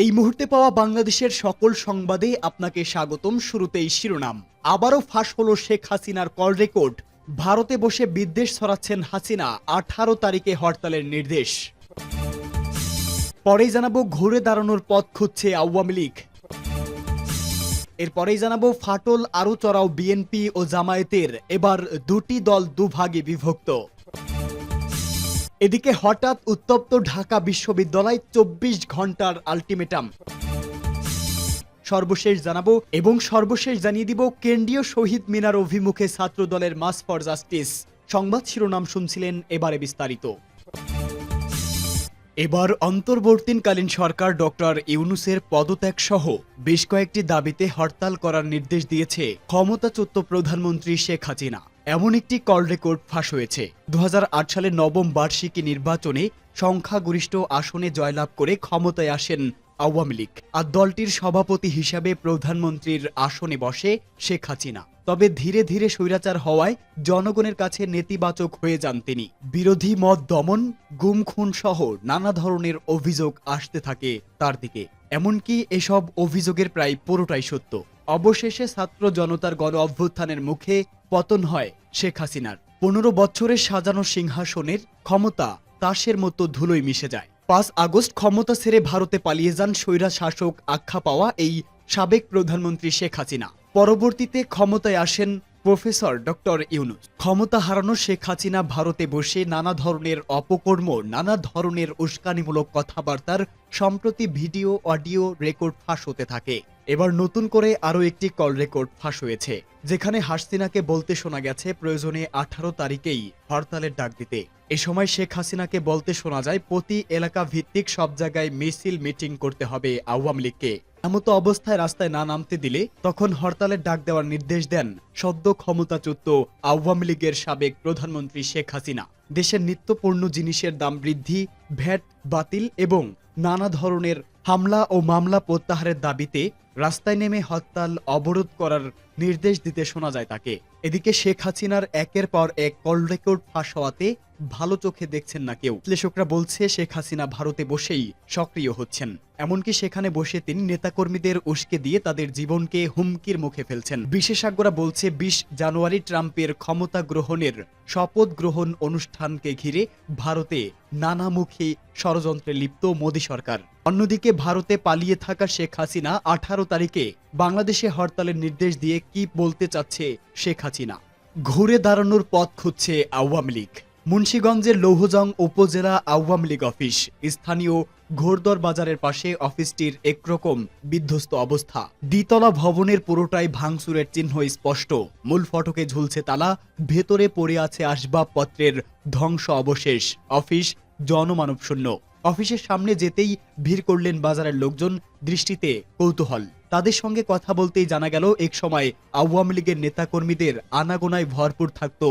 এই মুহূর্তে পাওয়া বাংলাদেশের সকল সংবাদে আপনাকে স্বাগতম। শুরুতেই শিরোনাম। আবারও ফাঁস হলো শেখ হাসিনার কল রেকর্ড। ভারতে বসে বিদ্বেষ ছড়াচ্ছেন হাসিনা, 18 তারিখে হরতালের নির্দেশ। পরেই জানাবো ঘুরে দাঁড়ানোর পথ খুঁজছে আওয়ামী লীগ। এরপরেই জানাবো ফাটল আরও চড়াও বিএনপি ও জামায়াতের, এবার দুটি দল দুভাগে বিভক্ত। এদিকে হঠাৎ উত্তপ্ত ঢাকা বিশ্ববিদ্যালয়, 24 ঘন্টার আলটিমেটাম। সর্বশেষ জানাবো এবং সর্বশেষ জানিয়ে দিব কেন্দ্রীয় শহীদ মিনার অভিমুখে ছাত্র দলের মার্চ ফর জাস্টিস। সংবাদ শিরোনাম শুনছিলেন, এবারে বিস্তারিত। এবার অন্তর্বর্তীকালীন সরকার ডক্টর ইউনূসের পদত্যাগ সহ বেশ কয়েকটি দাবিতে হরতাল করার নির্দেশ দিয়েছে ক্ষমতাচ্যুত প্রধানমন্ত্রী শেখ হাসিনা। এমন একটি কল রেকর্ড ফাঁস হয়েছে। 2008 সালের নবম বার্ষিকী নির্বাচনে সংখ্যাগরিষ্ঠ আসনে জয়লাভ করে ক্ষমতায় আসেন আওয়ামী লীগ, আর দলটির সভাপতি হিসাবে প্রধানমন্ত্রীর আসনে বসে শেখ হাসিনা। তবে ধীরে ধীরে স্বৈরাচার হওয়ায় জনগণের কাছে নেতিবাচক হয়ে যান তিনি। বিরোধী মত দমন, গুম খুন সহ নানা ধরনের অভিযোগ আসতে থাকে তার দিকে। এমনকি এসব অভিযোগের প্রায় পুরোটাই সত্য। অবশেষে ছাত্র জনতার গণ অভ্যুত্থানের মুখে পতন হয় শেখ হাসিনার। 15 বছরের সাজানো সিংহাসনের ক্ষমতা তাসের মতো ধুলোয় মিশে যায়। 5 আগস্ট ক্ষমতা ছেড়ে ভারতে পালিয়ে যান স্বৈরা শাসক আখ্যা পাওয়া এই সাবেক প্রধানমন্ত্রী শেখ হাসিনা। পরবর্তীতে ক্ষমতায় আসেন প্রফেসর ডক্টর ইউনূস। ক্ষমতা হারানো শেখ হাসিনা ভারতে বসে নানা ধরনের অপকর্ম, নানা ধরনের উস্কানিমূলক কথাবার্তার সম্প্রতি ভিডিও অডিও রেকর্ড ফাঁস হতে থাকে। এবার নতুন করে আরও একটি কল রেকর্ড ফাঁস হয়েছে, যেখানে হাসিনাকে বলতে শোনা গেছে প্রয়োজনে 18 তারিখেই হরতালের ডাক দিতে। এ সময় শেখ হাসিনাকে বলতে শোনা যায় প্রতি এলাকা ভিত্তিক সব জায়গায় মিছিল মিটিং করতে হবে আওয়ামী লীগকে। এমতো অবস্থায় রাস্তায় না নামতে দিলে তখন হরতালের ডাক দেওয়ার নির্দেশ দেন সদ্য ক্ষমতাচ্যুত আওয়ামী লীগের সাবেক প্রধানমন্ত্রী শেখ হাসিনা। দেশের নিত্যপণ্য জিনিসের দাম বৃদ্ধি, ভ্যাট বাতিল এবং নানা ধরনের হামলা ও মামলা প্রত্যাহারের দাবিতে রাস্তায় নেমে হরতাল অবরোধ করার নির্দেশ দিতে শোনা যায় তাকে। এদিকে শেখ হাসিনার একের পর এক কল রেকর্ড ফাঁস হওয়াতে ভালো চোখে দেখছেন না কেউ। বিশ্লেষকরা বলছে শেখ হাসিনা ভারতে বসেই সক্রিয় হচ্ছেন। এমনকি সেখানে বসে তিনি নেতাকর্মীদের উস্কে দিয়ে তাদের জীবনকে হুমকির মুখে ফেলছেন। বিশেষজ্ঞরা বলছে 20 জানুয়ারি ট্রাম্পের ক্ষমতা গ্রহণের শপথ গ্রহণ অনুষ্ঠানকে ঘিরে ভারতে নানামুখী ষড়যন্ত্রে লিপ্ত মোদী সরকার। অন্যদিকে ভারতে পালিয়ে থাকা শেখ হাসিনা 18 তারিখে বাংলাদেশে হরতালের নির্দেশ দিয়ে কি বলতে চাচ্ছে শেখ হাসিনা। ঘুরে দাঁড়ানোর পথ খুঁজছে আওয়ামী লীগ। মুন্সিগঞ্জের লৌহজং উপজেলা আওয়ামী লীগ অফিস, স্থানীয় ঘোড়দর বাজারের পাশে অফিসটির একরকম বিধ্বস্ত অবস্থা। দ্বিতলা ভবনের পুরোটাই ভাঙচুরের চিহ্ন স্পষ্ট। মূল ফটকে ঝুলছে তালা, ভেতরে পড়ে আছে আসবাবপত্রের ধ্বংস অবশেষ। অফিস জনমানবশূন্য। অফিসের সামনে যেতেই ভিড় করলেন বাজারের লোকজন, দৃষ্টিতে কৌতূহল। তাদের সঙ্গে কথা বলতেই জানা গেল এক সময় আওয়ামী লীগের নেতাকর্মীদের আনাগোনায় ভরপুর থাকত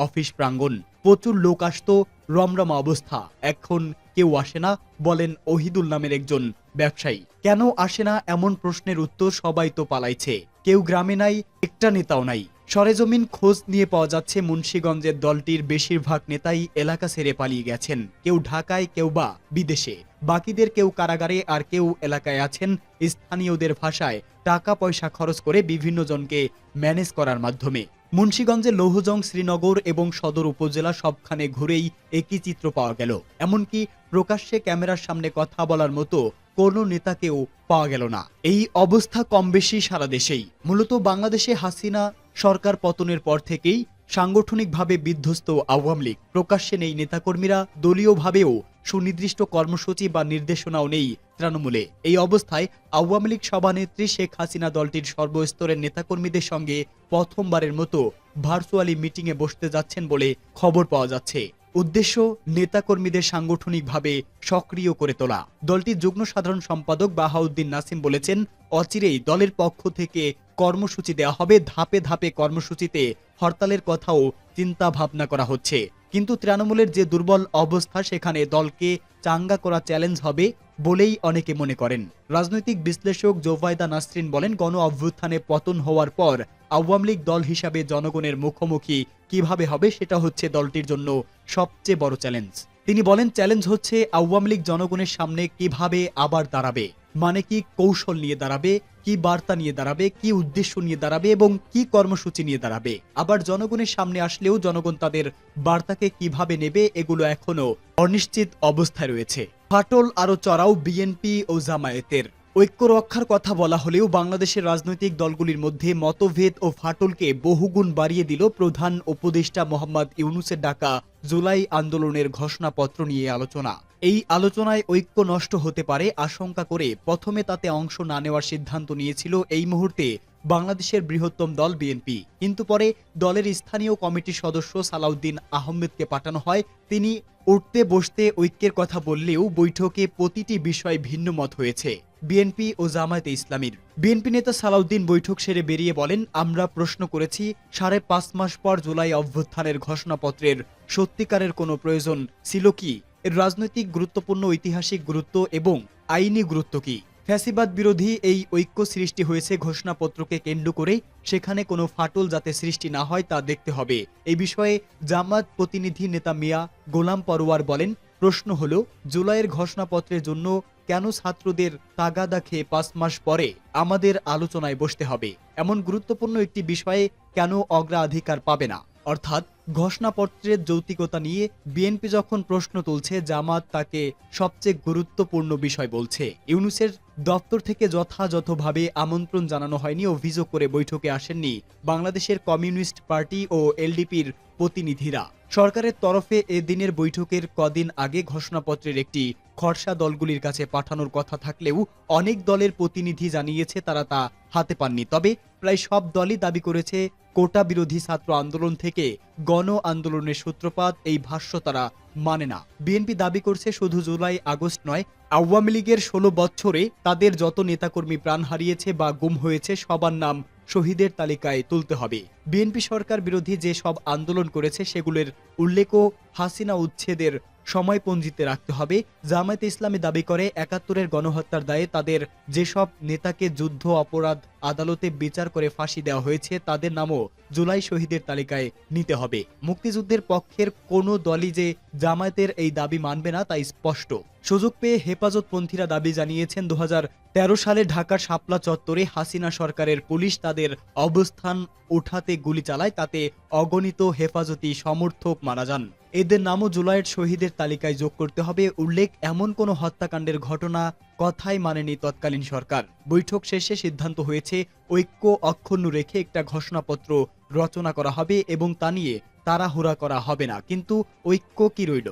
অফিস প্রাঙ্গণ। প্রচুর লোক আসতো, রমরমা অবস্থা। এখন কেউ আসে না, বলেন ওহিদুল নামের একজন ব্যবসায়ী। কেন আসে না এমন প্রশ্নের উত্তর সবাই তো পালাইছে। কেউ গ্রামে নাই, একটা নেতাও নাই। সরেজমিন খোঁজ নিয়ে পাওয়া যাচ্ছে মুন্সিগঞ্জের দলটির বেশিরভাগ নেতাই এলাকা ছেড়ে পালিয়ে গেছেন। কেউ ঢাকায়, কেউ বা বিদেশে। বাকিদের কেউ কারাগারে, আর কেউ এলাকায় আছেন স্থানীয়দের ভাষায় টাকা পয়সা খরচ করে বিভিন্ন জনকে ম্যানেজ করার মাধ্যমে। মুন্সিগঞ্জের লৌহজং, শ্রীনগর এবং সদর উপজেলা সবখানে ঘুরেই একই চিত্র পাওয়া গেল। এমনকি প্রকাশ্যে ক্যামেরার সামনে কথা বলার মতো কোনো নেতাকেও পাওয়া গেল না। এই অবস্থা কম বেশি সারা দেশেই। মূলত বাংলাদেশে হাসিনা সরকার পতনের পর থেকেই সাংগঠনিকভাবে বিধ্বস্ত আওয়ামী লীগ। প্রকাশ্যে নেই নেতাকর্মীরা, দলীয়ভাবেও সুনির্দিষ্ট কর্মসূচি বা নির্দেশনাও নেই তৃণমূলে। এই অবস্থায় আওয়ামী লীগ সভানেত্রী শেখ হাসিনা দলটির সর্বস্তরের নেতাকর্মীদের সঙ্গে প্রথমবারের মতো ভার্চুয়ালি মিটিংয়ে বসতে যাচ্ছেন বলে খবর পাওয়া যাচ্ছে। উদ্দেশ্য নেতাকর্মীদের সাংগঠনিকভাবে সক্রিয় করে তোলা। দলটির যুগ্ম সাধারণ সম্পাদক বাহাউদ্দিন নাসিম বলেছেন, অচিরেই দলের পক্ষ থেকে কর্মসূচি দেওয়া হবে। ধাপে ধাপে কর্মসূচিতে হরতালের কথাও চিন্তা ভাবনা করা হচ্ছে। কিন্তু তৃণমূলের যে দুর্বল অবস্থা, সেখানে দলকে চাঙ্গা করা চ্যালেঞ্জ হবে বলেই অনেকে মনে করেন। রাজনৈতিক বিশ্লেষক জোবাইদা নাসরিন বলেন, গণ অভ্যুত্থানে পতন হওয়ার পর আওয়ামী লীগ দল হিসাবে জনগণের মুখোমুখি কিভাবে হবে সেটা হচ্ছে দলটির জন্য সবচেয়ে বড় চ্যালেঞ্জ। তিনি বলেন, চ্যালেঞ্জ হচ্ছে আওয়ামী লীগ জনগণের সামনে কিভাবে আবার দাঁড়াবে। মানে কি কৌশল নিয়ে দাঁড়াবে, কি বার্তা নিয়ে দাঁড়াবে, কি উদ্দেশ্য নিয়ে দাঁড়াবে এবং কি কর্মসূচি নিয়ে দাঁড়াবে। আবার জনগণের সামনে আসলেও জনগণ তাদের বার্তাকে কিভাবে নেবে এগুলো এখনো অনিশ্চিত অবস্থায় রয়েছে। ফাটল আরও চড়াও বিএনপি ও জামায়াতের। ঐক্য রক্ষার কথা বলা হলেও বাংলাদেশের রাজনৈতিক দলগুলির মধ্যে মতভেদ ও ফাটলকে বহুগুণ বাড়িয়ে দিল প্রধান উপদেষ্টা মোহাম্মদ ইউনূসের ডাকা জুলাই আন্দোলনের ঘোষণাপত্র নিয়ে আলোচনা। এই আলোচনায় ঐক্য নষ্ট হতে পারে আশঙ্কা করে প্রথমে তাতে অংশ না নেওয়ার সিদ্ধান্ত নিয়েছিল এই মুহূর্তে বাংলাদেশের বৃহত্তম দল বিএনপি। কিন্তু পরে দলের স্থানীয় কমিটির সদস্য সালাউদ্দিন আহমেদকে পাঠানো হয়। তিনি উঠতে বসতে ঐক্যের কথা বললেও বৈঠকে প্রতিটি বিষয় ভিন্ন মত হয়েছে বিএনপি ও জামায়াতে ইসলামীর। বিএনপি নেতা সালাউদ্দিন বৈঠক সেরে বেরিয়ে বলেন, আমরা প্রশ্ন করেছি 5.5 মাস পর জুলাই অভ্যুত্থানের ঘোষণাপত্রের সত্যিকারের কোনো প্রয়োজন ছিল কি? এর রাজনৈতিক গুরুত্বপূর্ণ ঐতিহাসিক গুরুত্ব এবং আইনি গুরুত্ব কি? ফ্যাসিবাদ বিরোধী এই ঐক্য সৃষ্টি হয়েছে ঘোষণাপত্রকে কেন্দ্র করে, সেখানে কোনো ফাটল যাতে সৃষ্টি না হয় তা দেখতে হবে। এই বিষয়ে জামাত প্রতিনিধি নেতা মিয়া গোলাম পরোয়ার বলেন, প্রশ্ন হলো জুলাইয়ের ঘোষণাপত্রের জন্য কেন ছাত্রদের তাগাদা খেয়ে 5 মাস পরে আমাদের আলোচনায় বসতে হবে? এমন গুরুত্বপূর্ণ একটি বিষয়ে কেন অগ্রাধিকার পাবে না? অর্থাৎ ঘোষণাপত্রের যৌক্তিকতা নিয়ে বিএনপি যখন প্রশ্ন তুলছে, জামাত তাকে সবচেয়ে গুরুত্বপূর্ণ বিষয় বলছে। ইউনূসের দপ্তর থেকে যথাযথভাবে আমন্ত্রণ জানানো হয়নি অভিযোগ করে বৈঠকে আসেননি বাংলাদেশের কমিউনিস্ট পার্টি ও এলডিপির প্রতিনিধিরা। সরকারের তরফে এ দিনের বৈঠকের কদিন আগে ঘোষণাপত্রের একটি খসড়া দলগুলির কাছে পাঠানোর কথা থাকলেও অনেক দলের প্রতিনিধি জানিয়েছে তারা তা হাতে পাননি। তবে প্রায় সব দলই দাবি করেছে কোটা বিরোধী ছাত্র আন্দোলন থেকে গণ আন্দোলনের সূত্রপাত, এই ভাষ্য তারা মানে না। বিএনপি দাবি করছে শুধু জুলাই আগস্ট নয়, আওয়ামী লীগের 16 বছরে তাদের যত নেতাকর্মী প্রাণ হারিয়েছে বা গুম হয়েছে সবার নাম শহীদের তালিকায় তুলতে হবে। বিএনপি সরকার বিরোধী যে সব আন্দোলন করেছে সেগুলোর উল্লেখও হাসিনা উচ্ছেদের সময়পঞ্জিতে রাখতে হবে। জামায়াতে ইসলামী দাবি করে 71-এর গণহত্যার দায়ে তাদের যেসব নেতাকে যুদ্ধ অপরাধ আদালতে বিচার করে ফাঁসি দেওয়া হয়েছে তাদের নামও জুলাই শহীদের তালিকায় নিতে হবে। মুক্তিযুদ্ধের পক্ষের কোনো দলই যে জামায়াতের এই দাবি মানবে না তা স্পষ্ট। সুযোগ পেয়ে হেফাজতপন্থীরা দাবি জানিয়েছেন 2013 সালে ঢাকার শাপলা চত্বরে হাসিনা সরকারের পুলিশ তাদের অবস্থান উঠাতে গুলি চালায়, তাতে অগণিত হেফাজতি সমর্থক মারা যান। এদের নামও জুলাইয়ের শহীদের তালিকায় যোগ করতে হবে। উল্লেখ, এমন কোনো হত্যাকাণ্ডের ঘটনা কথাই মানেনি তৎকালীন সরকার। বৈঠক শেষে সিদ্ধান্ত হয়েছে ঐক্য অক্ষুণ্ণ রেখে একটা ঘোষণাপত্র রচনা করা হবে এবং তা নিয়ে তাড়াহুড়া করা হবে না। কিন্তু ঐক্য কি রইল?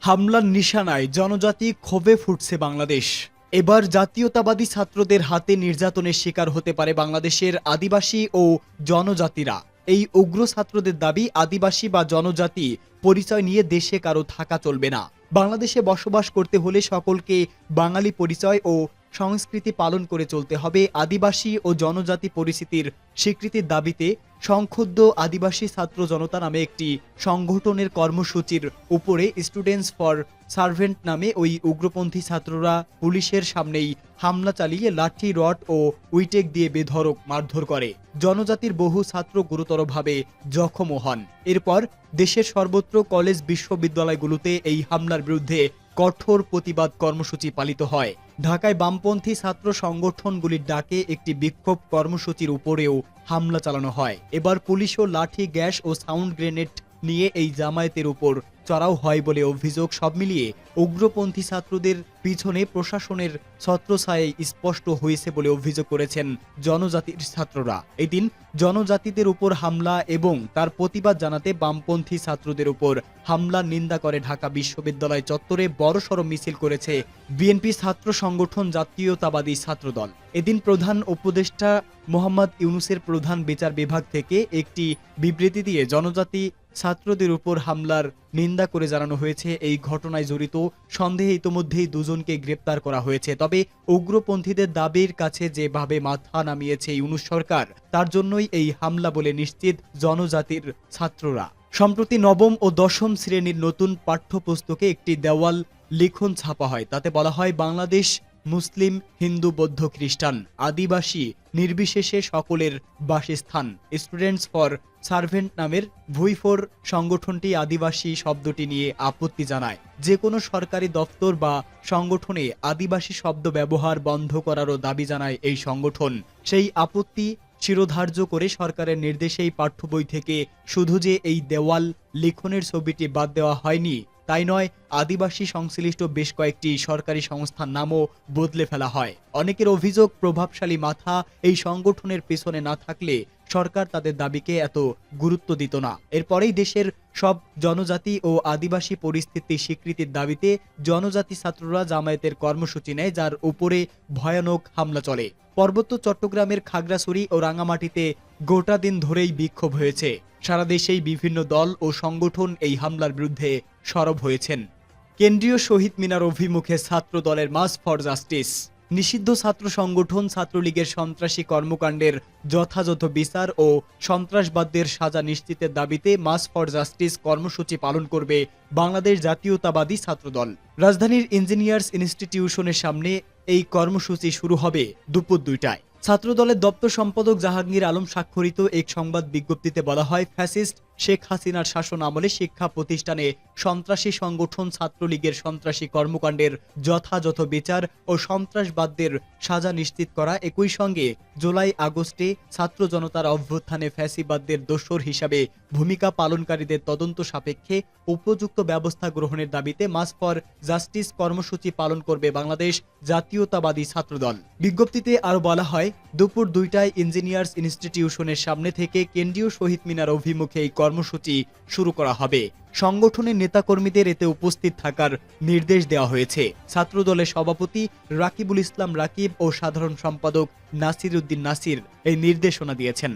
হামলার নিশানায় জনজাতি, ক্ষোভে ফুটছে বাংলাদেশ। এবার জাতীয়তাবাদী ছাত্রদের হাতে নির্যাতনের শিকার হতে পারে বাংলাদেশের আদিবাসী ও জনজাতিরা। এই উগ্র ছাত্রদের দাবি, আদিবাসী বা জনজাতি পরিচয় নিয়ে দেশে কারো থাকা চলবে না। বাংলাদেশে বসবাস করতে হলে সকলকে বাঙালি পরিচয় ও সংস্কৃতি পালন করে চলতে হবে। আদিবাসী ও জনজাতি পরিস্থিতির স্বীকৃতির দাবিতে সংক্ষুব্ধ আদিবাসী ছাত্র জনতা নামে একটি সংগঠনের কর্মসূচির উপরে স্টুডেন্টস ফর সার্ভেন্ট নামে ওই উগ্রপন্থী ছাত্ররা পুলিশের সামনেই হামলা চালিয়ে লাঠি, রড ও উইটেক দিয়ে বেধড়ক মারধর করে। জনজাতির বহু ছাত্র গুরুতরভাবে জখমও হন। এরপর দেশের সর্বত্র কলেজ, বিশ্ববিদ্যালয়গুলোতে এই হামলার বিরুদ্ধে কঠোর প্রতিবাদ কর্মসূচি পালিত হয়। ঢাকায় বামপন্থী ছাত্র সংগঠনগুলির ডাকে একটি বিক্ষোভ কর্মসূচির উপরেও হামলা চালানো হয়। এবার পুলিশও লাঠি, গ্যাস ও সাউন্ড গ্রেনেড নিয়ে এই জামায়াতের উপর চড়াও হয় বলে অভিযোগ। সব মিলিয়ে উগ্রপন্থী ছাত্রদের পিছনে প্রশাসনের ছত্রছায়ায় স্পষ্ট হয়েছে বলে অভিযোগ করেছেন জনজাতির ছাত্ররা। এদিন জনজাতিদের উপর হামলা এবং তার প্রতিবাদ জানাতে বামপন্থী ছাত্রদের উপর হামলার নিন্দা করে ঢাকা বিশ্ববিদ্যালয় চত্বরে বড়সড় মিছিল করেছে বিএনপি ছাত্র সংগঠন জাতীয়তাবাদী ছাত্রদল। এদিন প্রধান উপদেষ্টা মোহাম্মদ ইউনূসের প্রধান বিচার বিভাগ থেকে একটি বিবৃতি দিয়ে জনজাতি ছাত্রদের উপর হামলার নিন্দা করে জানানো হয়েছে, এই ঘটনায় জড়িত সন্দেহে ইতোমধ্যেই দুজনকে গ্রেপ্তার করা হয়েছে। তবে উগ্রপন্থীদের দাবির কাছে যেভাবে মাথা নামিয়েছে ইউনূস সরকার, তার জন্যই এই হামলা বলে নিশ্চিত জনজাতির ছাত্ররা। সম্প্রতি নবম ও দশম শ্রেণীর নতুন পাঠ্যপুস্তকে একটি দেওয়াল লিখন ছাপা হয়। তাতে বলা হয়, বাংলাদেশ মুসলিম, হিন্দু, বৌদ্ধ, খ্রিস্টান, আদিবাসী নির্বিশেষে সকলের বাসস্থান। স্টুডেন্টস ফর সার্ভেন্ট নামের ভুইফোর সংগঠনটি আদিবাসী শব্দটি নিয়ে আপত্তি জানায়। যে কোনো সরকারি দপ্তর বা সংগঠনে আদিবাসী শব্দ ব্যবহার বন্ধ করারও দাবি জানায় এই সংগঠন। সেই আপত্তি শিরোধার্য করে সরকারের নির্দেশেই পাঠ্য বই থেকে শুধু যে এই দেওয়াল লিখনের ছবিটি বাদ দেওয়া হয়নি তাই নয়, আদিবাসী সংশ্লিষ্ট বেশ কয়েকটি সরকারি সংস্থার নামও বদলে ফেলা হয়। অনেকের অভিযোগ, প্রভাবশালী মাথা এই সংগঠনের পেছনে না থাকলে সরকার তাদের দাবিকে এত গুরুত্ব দিত না। এরপরেই দেশের সব জনজাতি ও আদিবাসী পরিস্থিতি স্বীকৃতির দাবিতে জনজাতি ছাত্ররা জামায়াতের কর্মসূচি নেয়, যার উপরে ভয়ানক হামলা চলে। পার্বত্য চট্টগ্রামের খাগড়াছড়ি ও রাঙামাটিতে গোটা দিন ধরেই বিক্ষোভ হয়েছে। সারা দেশেই বিভিন্ন দল ও সংগঠন এই হামলার বিরুদ্ধে সরব হয়েছেন। কেন্দ্রীয় শহীদ মিনার অভিমুখে ছাত্র দলের মার্চ ফর জাস্টিস। নিষিদ্ধ ছাত্র সংগঠন ছাত্রলীগের সন্ত্রাসী কর্মকাণ্ডের যথাযথ বিচার ও সন্ত্রাসবাদদের সাজা নিশ্চিতের দাবিতে মার্চ ফর জাস্টিস কর্মসূচি পালন করবে বাংলাদেশ জাতীয়তাবাদী ছাত্রদল। রাজধানীর ইঞ্জিনিয়ার্স ইনস্টিটিউশনের সামনে এই কর্মসূচি শুরু হবে দুপুর 2টায়। ছাত্রদলের দপ্তর সম্পাদক জাহাঙ্গীর আলম স্বাক্ষরিত এক সংবাদ বিজ্ঞপ্তিতে বলা হয়, ফ্যাসিস্ট শেখ হাসিনার শাসন আমলে শিক্ষা প্রতিষ্ঠানে সন্ত্রাসী সংগঠন ছাত্রলীগের সন্ত্রাসী কর্মকাণ্ডের যথাযথ বিচার ও সন্ত্রাসবাদদের সাজা নিশ্চিত করা, একই সঙ্গে জুলাই আগস্টে ছাত্র জনতার অভ্যুত্থানে ফ্যাসিবাদদের দোসর হিসাবে ভূমিকা পালনকারীদের তদন্ত সাপেক্ষে উপযুক্ত ব্যবস্থা গ্রহণের দাবিতে মার্চ ফর জাস্টিস কর্মসূচি পালন করবে বাংলাদেশ জাতীয়তাবাদী ছাত্রদল। বিজ্ঞপ্তিতে আরও বলা হয়, দুপুর 2টায় ইঞ্জিনিয়ার্স ইনস্টিটিউশনের সামনে থেকে কেন্দ্রীয় শহীদ মিনার অভিমুখে এই কর্মসূচি শুরু করা হবে। সংগঠনের নেতাকর্মীদের এতে উপস্থিত থাকার নির্দেশ দেওয়া হয়েছে। ছাত্রদলের সভাপতি রাকিবুল ইসলাম রাকিব ও সাধারণ সম্পাদক নাসির উদ্দিন নাসির এই নির্দেশনা দিয়েছেন।